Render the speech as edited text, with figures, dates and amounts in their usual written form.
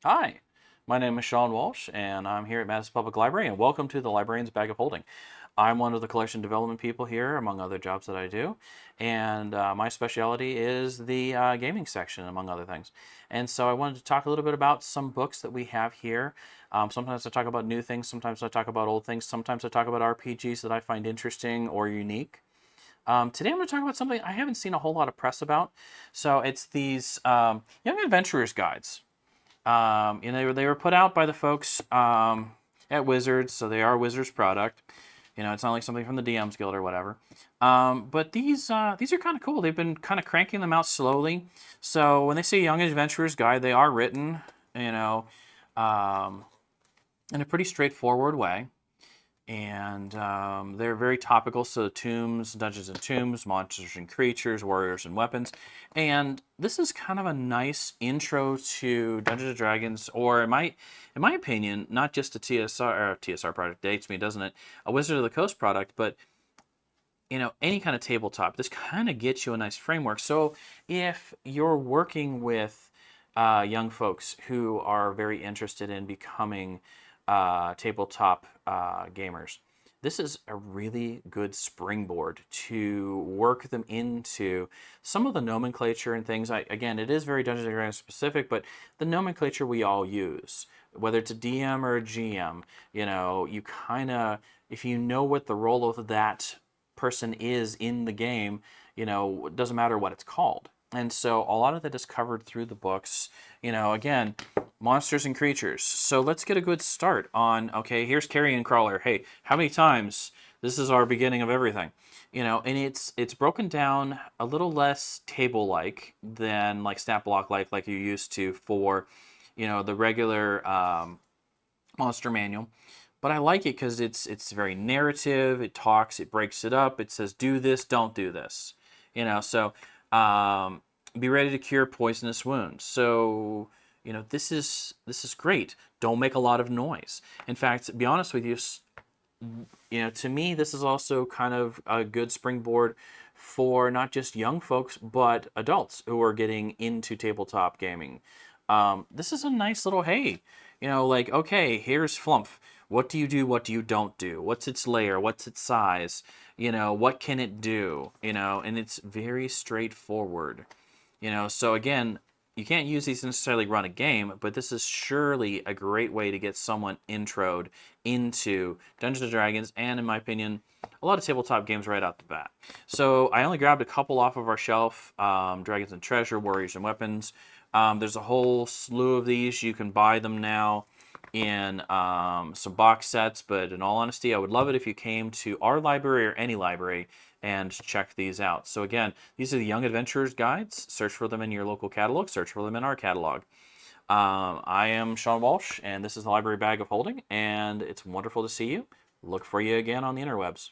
Hi, my name is Sean Walsh, and I'm here at Madison Public Library, and welcome to the Librarian's Bag of Holding. I'm one of the collection development people here, among other jobs that I do, and my specialty is the gaming section, among other things. And so I wanted to talk a little bit about some books that we have here. Sometimes I talk about new things, sometimes I talk about old things, sometimes I talk about RPGs that I find interesting or unique. Today I'm going to talk about something I haven't seen a whole lot of press about. So it's these young adventurers guides. They were put out by the folks at Wizards, so they are a Wizards product. It's not like something from the DM's Guild or whatever. But these are kind of cool. They've been kind of cranking them out slowly. So when they say Young Adventurer's Guide, they are written, um, in a pretty straightforward way. And they're very topical. So tombs, dungeons and tombs, monsters and creatures, warriors and weapons. And this is kind of a nice intro to Dungeons and Dragons, or in my opinion, not just a TSR product. Dates me, doesn't it? A Wizard of the Coast product, but any kind of tabletop. This kind of gets you a nice framework. So if you're working with young folks who are very interested in becoming tabletop gamers, this is a really good springboard to work them into some of the nomenclature and things. Again, it is very Dungeons and Dragons specific, but the nomenclature we all use, whether it's a DM or a GM, you kind of, if you know what the role of that person is in the game, it doesn't matter what it's called. And so a lot of that is covered through the books. Again, monsters and creatures. So let's get a good start on, okay, here's Carrion Crawler. Hey, how many times? This is our beginning of everything. And it's broken down a little less table-like than like stat block like you're used to for, the regular monster manual. But I like it because it's very narrative. It talks, it breaks it up. It says do this, don't do this. So be ready to cure poisonous wounds. So this is great. Don't make a lot of noise. In fact, to be honest with you, to me this is also kind of a good springboard for not just young folks but adults who are getting into tabletop gaming. This is a nice little, hey, like, okay, here's Flump. What do you do? What do you don't do? What's its layer? What's its size? What can it do? And it's very straightforward. So again, you can't use these to necessarily run a game, but this is surely a great way to get someone introed into Dungeons and Dragons, and in my opinion, a lot of tabletop games right out the bat. So I only grabbed a couple off of our shelf: Dragons and Treasure, Warriors and Weapons. There's a whole slew of these. You can buy them now in some box sets, but in all honesty, I would love it if you came to our library or any library and check these out. So again, these are the Young Adventurers Guides. Search for them in your local catalog. Search for them in our catalog. I am Sean Walsh, and this is the Library Bag of Holding, and it's wonderful to see you. Look for you again on the interwebs.